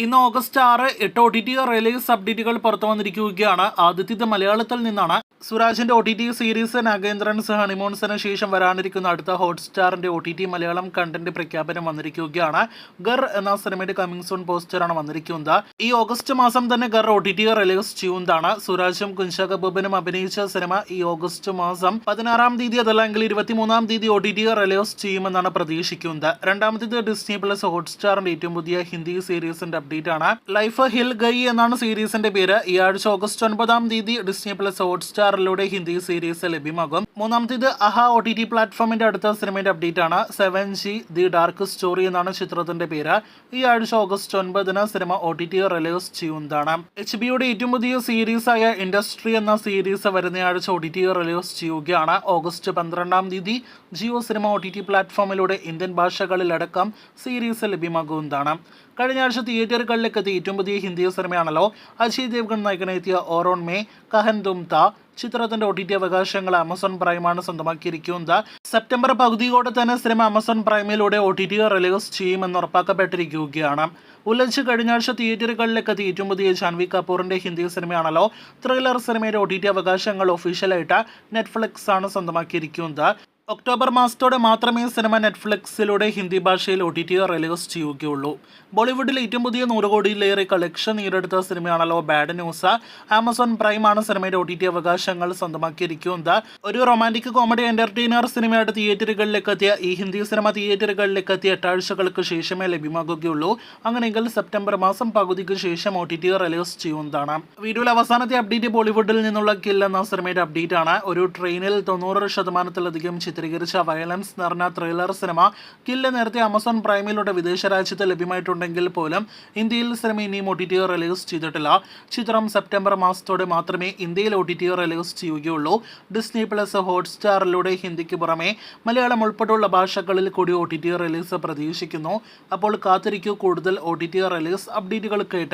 ഇന്ന് August 6 8 OTT release അപ്ഡേറ്റുകൾ പുറത്തു വന്നിരിക്കുകയാണ്. ആദ്യത്തേത് മലയാളത്തിൽ നിന്നാണ്. സുരാജിന്റെ OTT സീരീസ് നാഗേന്ദ്രൻസ് ഹണിമൂൺസിന് ശേഷം വരാനിരിക്കുന്ന അടുത്ത ഹോട്ട്സ്റ്റാറിന്റെ OTT മലയാളം കണ്ടന്റ് പ്രഖ്യാപനം വന്നിരിക്കുകയാണ്. ഗർ എന്ന സിനിമയുടെ കമ്മിങ് സൂൺ പോസ്റ്ററാണ് വന്നിരിക്കുന്നത്. ഈ ഓഗസ്റ്റ് മാസം തന്നെ ഗർ OTT റിലീസ് ചെയ്യുന്നതാണ്. സുരാജും കുഞ്ച കബൂബനും അഭിനയിച്ച സിനിമ ഈ ഓഗസ്റ്റ് മാസം 16-ാം തീയതി അതല്ലെങ്കിൽ 23-ാം തീയതി OTT റിലീസ് ചെയ്യുമെന്നാണ് പ്രതീക്ഷിക്കുന്നത്. രണ്ടാമത്തേത് ഡിസ്നി പ്ലസ് ഹോട്ട്സ്റ്റാറിന്റെ ഏറ്റവും പുതിയ ഹിന്ദി സീരീസിന്റെ അപ്ഡേറ്റ് ആണ്. ലൈഫ് ഹിൽ ഗൈ എന്നാണ് സീരീസിന്റെ പേര്. ഈ ആഴ്ച ഓഗസ്റ്റ് 9-ാം തീയതി ഡിസ്നി പ്ലസ് ഹോട്ട്സ്റ്റാറിലൂടെ ഹിന്ദി സീരീസ് ലഭ്യമാകും. മൂന്നാമത്തേത് അഹ OTT പ്ലാറ്റ്ഫോമിന്റെ അടുത്ത സിനിമയുടെ അപ്ഡേറ്റ് ആണ്. 7G ദി ഡാർക്ക് സ്റ്റോറി എന്നാണ് ചിത്രത്തിന്റെ പേര്. ഈ ആഴ്ച ഓഗസ്റ്റ് 9-ന് സിനിമ OTT റിലീസ് ചെയ്യുന്നതാണ്. HBO ഏറ്റവും പുതിയ സീരീസ് ആയ ഇൻഡസ്ട്രി എന്ന സീരീസ് വരുന്ന ആഴ്ച OTT റിലീസ് ചെയ്യുകയാണ്. ഓഗസ്റ്റ് 12-ാം തീയതി ജിയോ സിനിമ OTT പ്ലാറ്റ്ഫോമിലൂടെ ഇന്ത്യൻ ഭാഷകളിലടക്കം സീരീസ് ലഭ്യമാകുന്നതാണ്. കഴിഞ്ഞ ആഴ്ച തിയേറ്ററുകളിലേക്ക് എത്തിയ ഏറ്റവും പുതിയ ഹിന്ദി സിനിമയാണല്ലോ അജയ് ദേവ്ഗൺ നായകനെത്തിയ ഓറോൺ മേ കഹൻ തും താ. ചിത്രത്തിന്റെ OTT അവകാശങ്ങൾ ആമസോൺ പ്രൈമാണ് സ്വന്തമാക്കിയിരിക്കുന്നത്. സെപ്റ്റംബർ പകുതിയോടെ തന്നെ സിനിമ ആമസോൺ പ്രൈമിലൂടെ OTT റിലീസ് ചെയ്യുമെന്ന് ഉറപ്പാക്കപ്പെട്ടിരിക്കുകയാണ്. ഉലച്ച് കഴിഞ്ഞ ആഴ്ച തിയേറ്ററുകളിലേക്ക് എത്തിയ ഏറ്റവും പുതിയ ജാൻവി കപൂറിന്റെ ഹിന്ദി സിനിമയാണല്ലോ ത്രില്ലർ സിനിമയുടെ OTT അവകാശങ്ങൾ ഒഫീഷ്യലായിട്ട് നെറ്റ്ഫ്ലിക്സ് ആണ് സ്വന്തമാക്കിയിരിക്കുന്നത്. ഒക്ടോബർ മാസത്തോടെ മാത്രമേ സിനിമ നെറ്റ്ഫ്ലിക്സിലൂടെ ഹിന്ദി ഭാഷയിൽ OTT റിലീസ് ചെയ്യുകയുള്ളൂ. ബോളിവുഡിൽ ഏറ്റവും പുതിയ 100 കോടിയിലേറെ കളക്ഷൻ നേടിയെടുത്ത സിനിമയാണല്ലോ ബാഡ് ന്യൂസ്. ആമസോൺ പ്രൈമാണ് സിനിമയുടെ OTT അവകാശങ്ങൾ സ്വന്തമാക്കിയിരിക്കുന്നത്. ഒരു റൊമാൻറ്റിക് കോമഡി എന്റർടൈനർ സിനിമയായിട്ട് തിയേറ്ററുകളിലേക്ക് എത്തിയ ഈ ഹിന്ദി സിനിമ തിയേറ്ററുകളിലേക്ക് എത്തിയ 8 ആഴ്ചകൾക്ക് ശേഷമേ ലഭ്യമാകുകയുള്ളൂ. അങ്ങനെയെങ്കിൽ സെപ്റ്റംബർ മാസം പകുതിക്ക് ശേഷം OTT റിലീസ് ചെയ്യുന്നതാണ്. വീഡിയോയിൽ അവസാനത്തെ അപ്ഡേറ്റ് ബോളിവുഡിൽ നിന്നുള്ള കിൽ എന്ന സിനിമയുടെ അപ്ഡേറ്റ് ആണ്. ഒരു ട്രെയിനിൽ 90% ചിത്രീകരിച്ച വയലൻസ് നിറഞ്ഞ ത്രില്ലർ സിനിമ കില്ല് നേരത്തെ ആമസോൺ പ്രൈമിലൂടെ വിദേശ രാജ്യത്ത് ലഭ്യമായിട്ടുണ്ടെങ്കിൽ പോലും ഇന്ത്യയിൽ സിനിമ ഇനിയും OTT റിലീസ് ചെയ്തിട്ടില്ല. ചിത്രം സെപ്റ്റംബർ മാസത്തോടെ മാത്രമേ ഇന്ത്യയിൽ OTT റിലീസ് ചെയ്യുകയുള്ളൂ. ഡിസ്നി പ്ലസ് ഹോട്ട്സ്റ്റാറിലൂടെ ഹിന്ദിക്ക് പുറമെ മലയാളം ഉൾപ്പെടെയുള്ള ഭാഷകളിൽ കൂടി OTT റിലീസ് പ്രതീക്ഷിക്കുന്നു. അപ്പോൾ കാത്തിരിക്കൂ കൂടുതൽ OTT റിലീസ് അപ്ഡേറ്റുകൾ കേട്ട്.